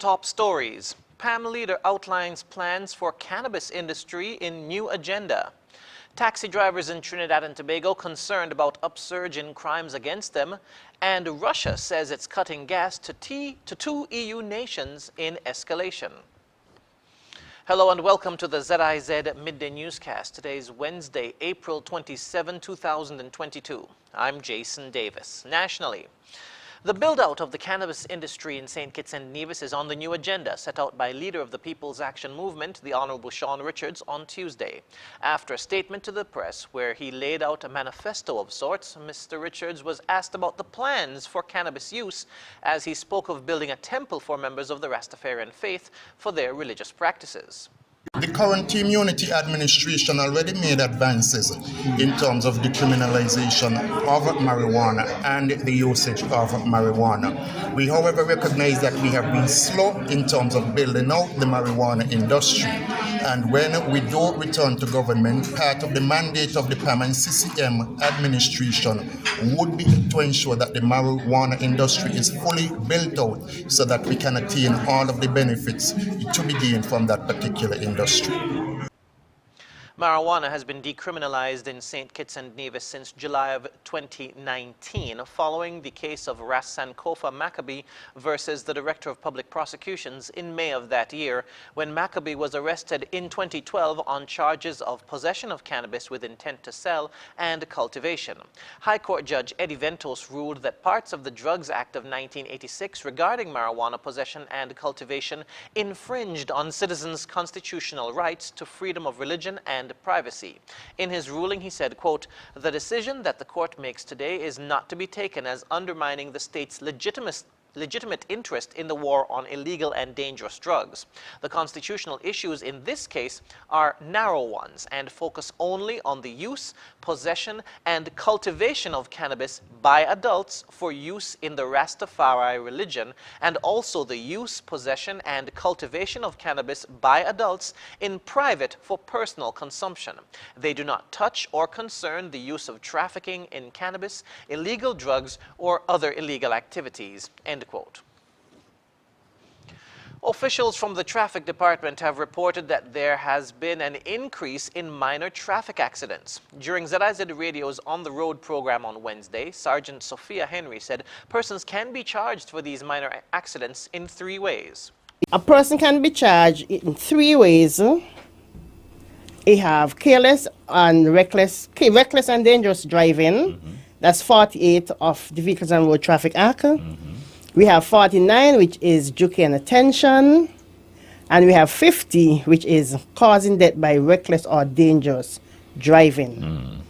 top stories. PAM leader outlines plans for cannabis industry in new agenda. Taxi drivers in Trinidad and Tobago concerned about upsurge in crimes against them. And Russia says it's cutting gas to two EU nations in escalation. Hello and welcome to the ZIZ Midday Newscast. Today is Wednesday, April 27, 2022. I'm Jason Davis. Nationally, the build-out of the cannabis industry in St. Kitts and Nevis is on the new agenda set out by leader of the People's Action Movement, the Honorable Sean Richards, on Tuesday. After a statement to the press where he laid out a manifesto of sorts, Mr. Richards was asked about the plans for cannabis use as he spoke of building a temple for members of the Rastafarian faith for their religious practices. The current Team Unity administration already made advances in terms of decriminalization of marijuana and the usage of marijuana. We, however, recognize that we have been slow in terms of building out the marijuana industry. And when we do return to government, part of the mandate of the PAM and CCM administration would be to ensure that the marijuana industry is fully built out so that we can attain all of the benefits to be gained from that particular industry. Marijuana has been decriminalized in St. Kitts and Nevis since July of 2019, following the case of Ras Sankofa Maccabee versus the Director of Public Prosecutions in May of that year, when Maccabee was arrested in 2012 on charges of possession of cannabis with intent to sell and cultivation. High Court Judge Eddie Ventos ruled that parts of the Drugs Act of 1986 regarding marijuana possession and cultivation infringed on citizens' constitutional rights to freedom of religion and privacy. In his ruling, he said, quote, "The decision that the court makes today is not to be taken as undermining the state's legitimate interest in the war on illegal and dangerous drugs. The constitutional issues in this case are narrow ones and focus only on the use, possession, and cultivation of cannabis by adults for use in the Rastafari religion, and also the use, possession, and cultivation of cannabis by adults in private for personal consumption. They do not touch or concern the use of trafficking in cannabis, illegal drugs, or other illegal activities." End quote. Officials from the traffic department have reported that there has been an increase in minor traffic accidents. During ZIZ Radio's On the Road program on Wednesday, Sergeant Sophia Henry said persons can be charged for these minor accidents in 3 ways. A person can be charged in 3 ways. They have careless and reckless and dangerous driving. That's 48 of the Vehicles and Road Traffic Act. We have 49, which is joking and attention. And we have 50, which is causing death by reckless or dangerous driving.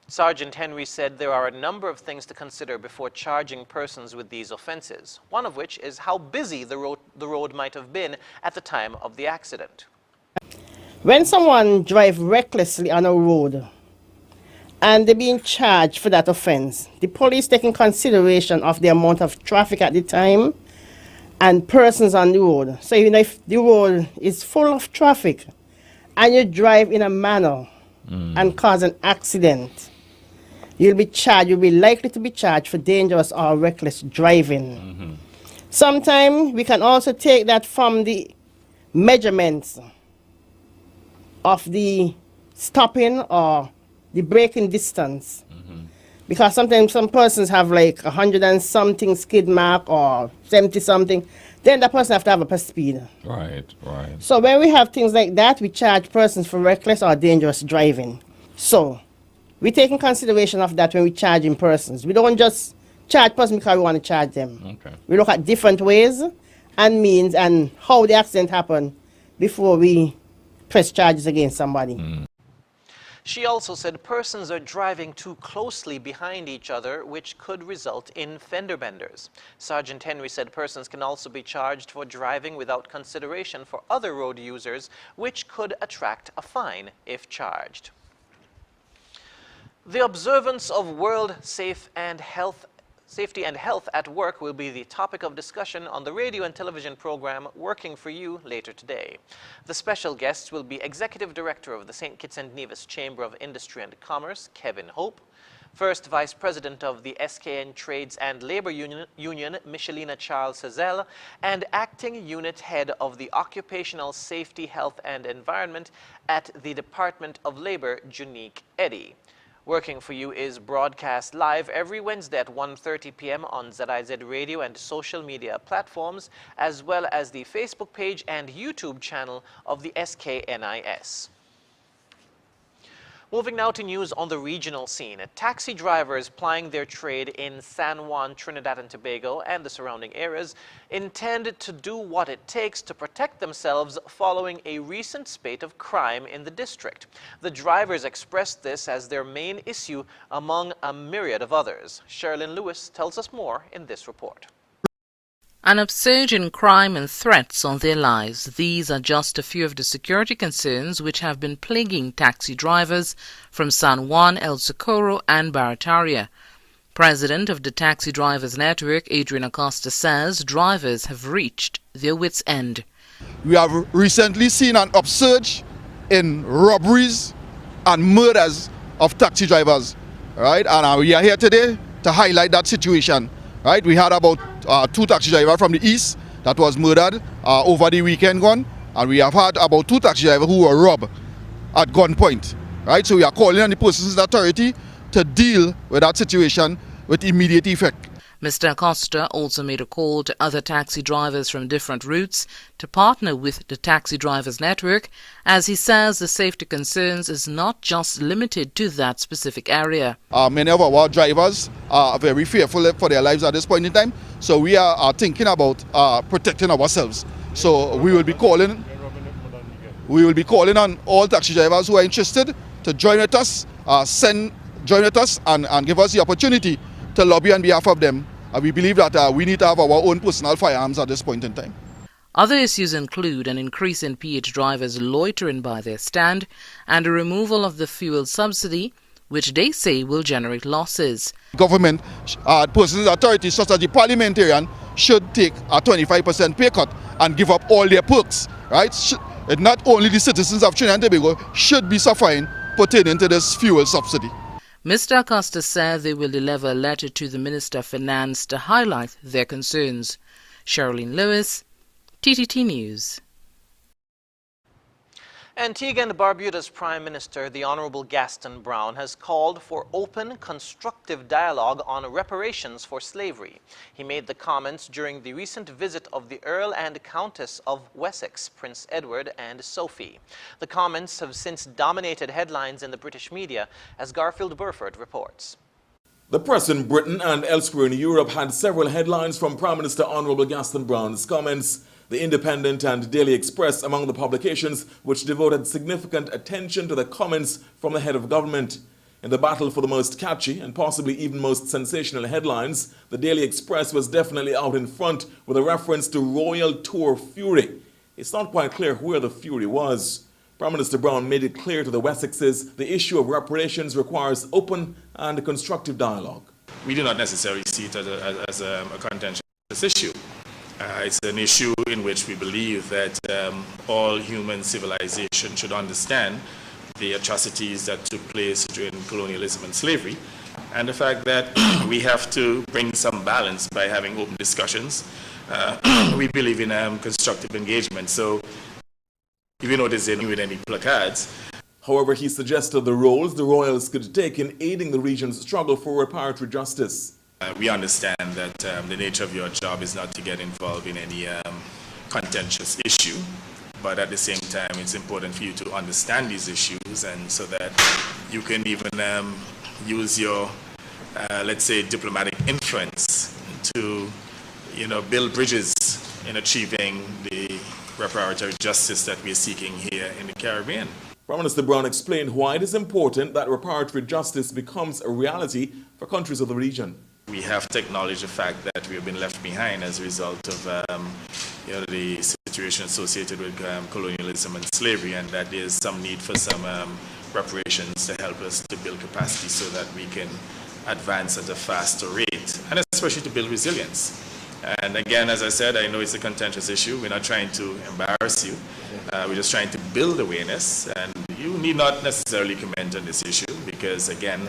Sergeant Henry said there are a number of things to consider before charging persons with these offenses, one of which is how busy the road might have been at the time of the accident. When someone drives recklessly on a road, and they're being charged for that offense, the police taking consideration of the amount of traffic at the time and persons on the road. So even if the road is full of traffic and you drive in a manner and cause an accident, you'll be likely to be charged for dangerous or reckless driving. Sometimes we can also take that from the measurements of the stopping or the braking distance. Because sometimes some persons have like 100 and something skid mark or 70 something, then the person have to have a speed. Right. So when we have things like that, we charge persons for reckless or dangerous driving. So we take in consideration of that when we charging persons. We don't just charge persons because we want to charge them. Okay. We look at different ways and means and how the accident happened before we press charges against somebody. She also said persons are driving too closely behind each other, which could result in fender benders. Sergeant Henry said persons can also be charged for driving without consideration for other road users, which could attract a fine if charged. The observance of World Safety and Health at Work will be the topic of discussion on the radio and television program Working for You later today. The special guests will be Executive Director of the St. Kitts and Nevis Chamber of Industry and Commerce, Kevin Hope, First Vice President of the SKN Trades and Labor Union, Michelina Charles Hazel, and Acting Unit Head of the Occupational Safety, Health and Environment at the Department of Labor, Junique Eddy. Working for You is broadcast live every Wednesday at 1:30 p.m. on ZIZ radio and social media platforms, as well as the Facebook page and YouTube channel of the SKNIS. Moving now to news on the regional scene. Taxi drivers plying their trade in San Juan, Trinidad and Tobago and the surrounding areas intend to do what it takes to protect themselves following a recent spate of crime in the district. The drivers expressed this as their main issue among a myriad of others. Sherilyn Lewis tells us more in this report. An upsurge in crime and threats on their lives. These are just a few of the security concerns which have been plaguing taxi drivers from San Juan, El Socorro and Barataria. President of the Taxi Drivers Network, Adrian Acosta, says drivers have reached their wits' end. We have recently seen an upsurge in robberies and murders of taxi drivers, right? And we are here today to highlight that situation. Right, we had about 2 taxi drivers from the east that was murdered over the weekend gone, and we have had about 2 taxi drivers who were robbed at gunpoint. Right, so we are calling on the Persons Authority to deal with that situation with immediate effect. Mr. Acosta also made a call to other taxi drivers from different routes to partner with the Taxi Drivers Network, as he says the safety concerns is not just limited to that specific area. Many of our drivers are very fearful for their lives at this point in time, so we are thinking about protecting ourselves. So we will be calling on all taxi drivers who are interested to join with us, join with us and give us the opportunity to lobby on behalf of them. We believe that we need to have our own personal firearms at this point in time. Other issues include an increase in PH drivers loitering by their stand and a removal of the fuel subsidy, which they say will generate losses. Government, persons authorities such as the parliamentarian should take a 25% pay cut and give up all their perks. Right? Not only the citizens of Trinidad and Tobago should be suffering pertaining to this fuel subsidy. Mr. Acosta said they will deliver a letter to the Minister of Finance to highlight their concerns. Sherilyn Lewis, TTT News. Antigua and Barbuda's Prime Minister, the Honorable Gaston Brown, has called for open, constructive dialogue on reparations for slavery. He made the comments during the recent visit of the Earl and Countess of Wessex, Prince Edward and Sophie. The comments have since dominated headlines in the British media, as Garfield Burford reports. The press in Britain and elsewhere in Europe had several headlines from Prime Minister Honorable Gaston Brown's comments. The Independent and Daily Express among the publications which devoted significant attention to the comments from the head of government. In the battle for the most catchy and possibly even most sensational headlines, the Daily Express was definitely out in front with a reference to Royal Tour Fury. It's not quite clear where the fury was. Prime Minister Brown made it clear to the Wessexes the issue of reparations requires open and constructive dialogue. We do not necessarily see it as a contentious issue. It's an issue in which we believe that all human civilization should understand the atrocities that took place during colonialism and slavery, and the fact that we have to bring some balance by having open discussions. We believe in constructive engagement, so even though there's with any placards. However, he suggested the roles the royals could take in aiding the region's struggle for reparatory justice. We understand that the nature of your job is not to get involved in any contentious issue, but at the same time it's important for you to understand these issues, and so that you can even use your, let's say, diplomatic influence to, build bridges in achieving the reparatory justice that we're seeking here in the Caribbean. Prime Minister Brown explained why it is important that reparatory justice becomes a reality for countries of the region. We have to acknowledge the fact that we have been left behind as a result of the situation associated with colonialism and slavery, and that there's some need for some reparations to help us to build capacity so that we can advance at a faster rate, and especially to build resilience. And again, as I said, I know it's a contentious issue. We're not trying to embarrass you. We're just trying to build awareness, and you need not necessarily comment on this issue because, again,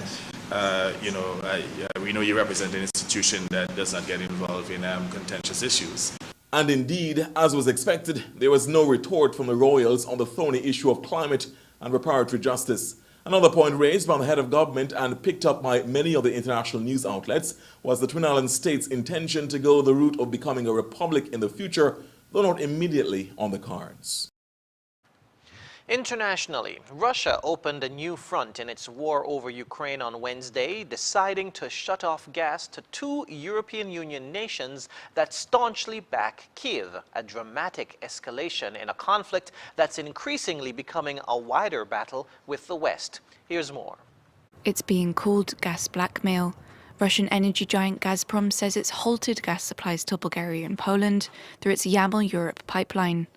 we know you represent an institution that does not get involved in contentious issues. And indeed, as was expected, there was no retort from the royals on the thorny issue of climate and reparatory justice. Another point raised by the head of government and picked up by many of the international news outlets was the Twin Island state's intention to go the route of becoming a republic in the future, though not immediately on the cards. Internationally, Russia opened a new front in its war over Ukraine on Wednesday, deciding to shut off gas to two European Union nations that staunchly back Kyiv, a dramatic escalation in a conflict that's increasingly becoming a wider battle with the West. Here's more. It's being called gas blackmail. Russian energy giant Gazprom says it's halted gas supplies to Bulgaria and Poland through its Yamal-Europe pipeline.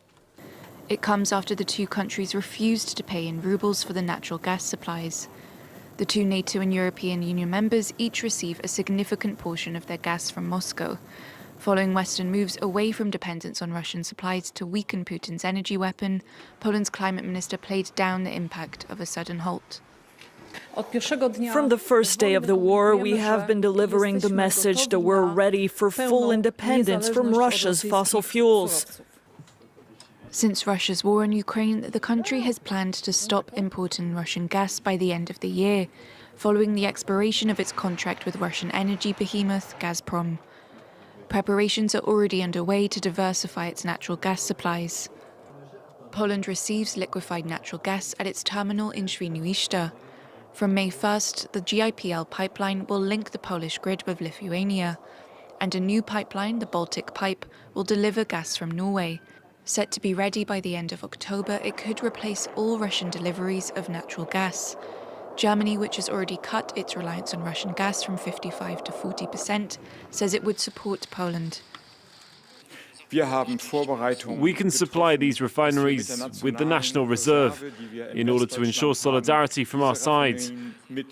It comes after the two countries refused to pay in rubles for the natural gas supplies. The two NATO and European Union members each receive a significant portion of their gas from Moscow, following Western moves away from dependence on Russian supplies to weaken Putin's energy weapon. Poland's climate minister played down the impact of a sudden halt. From the first day of the war, we have been delivering the message that we're ready for full independence from Russia's fossil fuels. Since Russia's war on Ukraine, the country has planned to stop importing Russian gas by the end of the year, following the expiration of its contract with Russian energy behemoth Gazprom. Preparations are already underway to diversify its natural gas supplies. Poland receives liquefied natural gas at its terminal in Świnoujście. From May 1st, the GIPL pipeline will link the Polish grid with Lithuania, and a new pipeline, the Baltic Pipe, will deliver gas from Norway. Set to be ready by the end of October, it could replace all Russian deliveries of natural gas. Germany, which has already cut its reliance on Russian gas from 55% to 40%, says it would support Poland. We can supply these refineries with the National Reserve in order to ensure solidarity from our side.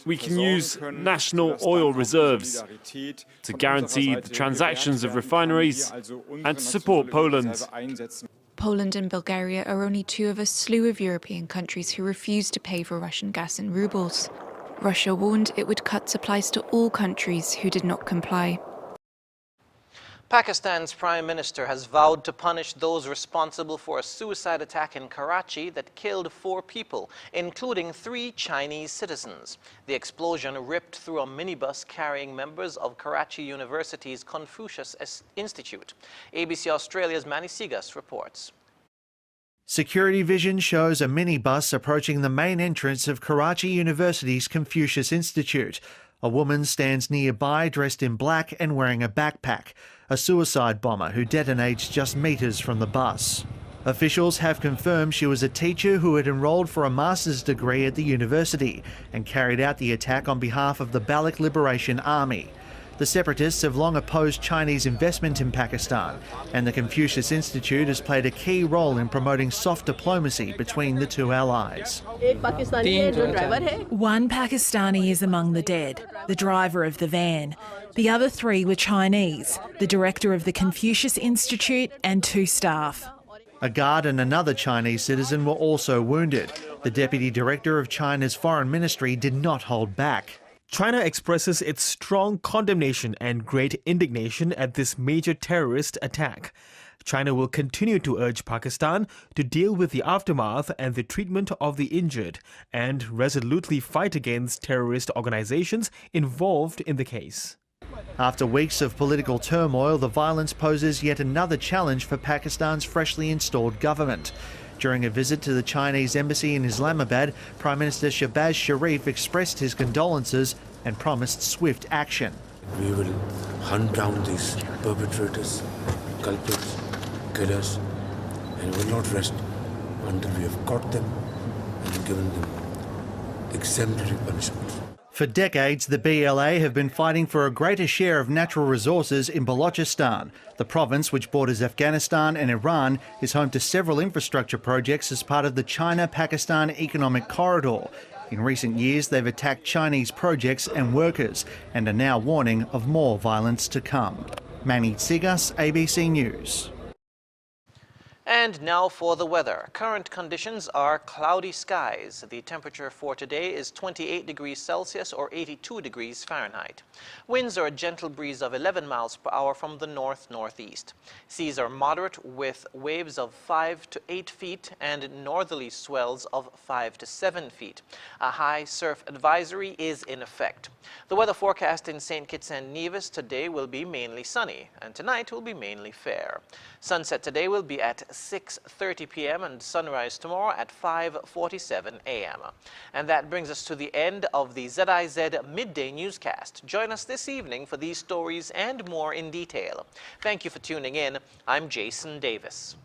We can use national oil reserves to guarantee the transactions of refineries and to support Poland. Poland and Bulgaria are only two of a slew of European countries who refuse to pay for Russian gas in rubles. Russia warned it would cut supplies to all countries who did not comply. Pakistan's Prime Minister has vowed to punish those responsible for a suicide attack in Karachi that killed 4 people, including 3 Chinese citizens. The explosion ripped through a minibus carrying members of Karachi University's Confucius Institute. ABC Australia's Manny Sigas reports. Security vision shows a minibus approaching the main entrance of Karachi University's Confucius Institute. A woman stands nearby dressed in black and wearing a backpack, a suicide bomber who detonates just metres from the bus. Officials have confirmed she was a teacher who had enrolled for a master's degree at the university and carried out the attack on behalf of the Baloch Liberation Army. The separatists have long opposed Chinese investment in Pakistan, and the Confucius Institute has played a key role in promoting soft diplomacy between the two allies. One Pakistani is among the dead, the driver of the van. The other 3 were Chinese, the director of the Confucius Institute and 2 staff. A guard and another Chinese citizen were also wounded. The deputy director of China's foreign ministry did not hold back. China expresses its strong condemnation and great indignation at this major terrorist attack. China will continue to urge Pakistan to deal with the aftermath and the treatment of the injured and resolutely fight against terrorist organizations involved in the case. After weeks of political turmoil, the violence poses yet another challenge for Pakistan's freshly installed government. During a visit to the Chinese embassy in Islamabad, Prime Minister Shehbaz Sharif expressed his condolences and promised swift action. We will hunt down these perpetrators, culprits, killers, and will not rest until we have caught them and given them exemplary punishment. For decades, the BLA have been fighting for a greater share of natural resources in Balochistan. The province, which borders Afghanistan and Iran, is home to several infrastructure projects as part of the China-Pakistan Economic Corridor. In recent years, they've attacked Chinese projects and workers and are now warning of more violence to come. Manny Tsigas, ABC News. And now for the weather. Current conditions are cloudy skies. The temperature for today is 28 degrees Celsius or 82 degrees Fahrenheit. Winds are a gentle breeze of 11 miles per hour from the north-northeast. Seas are moderate with waves of 5 to 8 feet and northerly swells of 5 to 7 feet. A high surf advisory is in effect. The weather forecast in St. Kitts and Nevis today will be mainly sunny, and tonight will be mainly fair. Sunset today will be at 6:30 p.m. and sunrise tomorrow at 5:47 a.m. And that brings us to the end of the ZIZ Midday Newscast. Join us this evening for these stories and more in detail. Thank you for tuning in. I'm Jason Davis.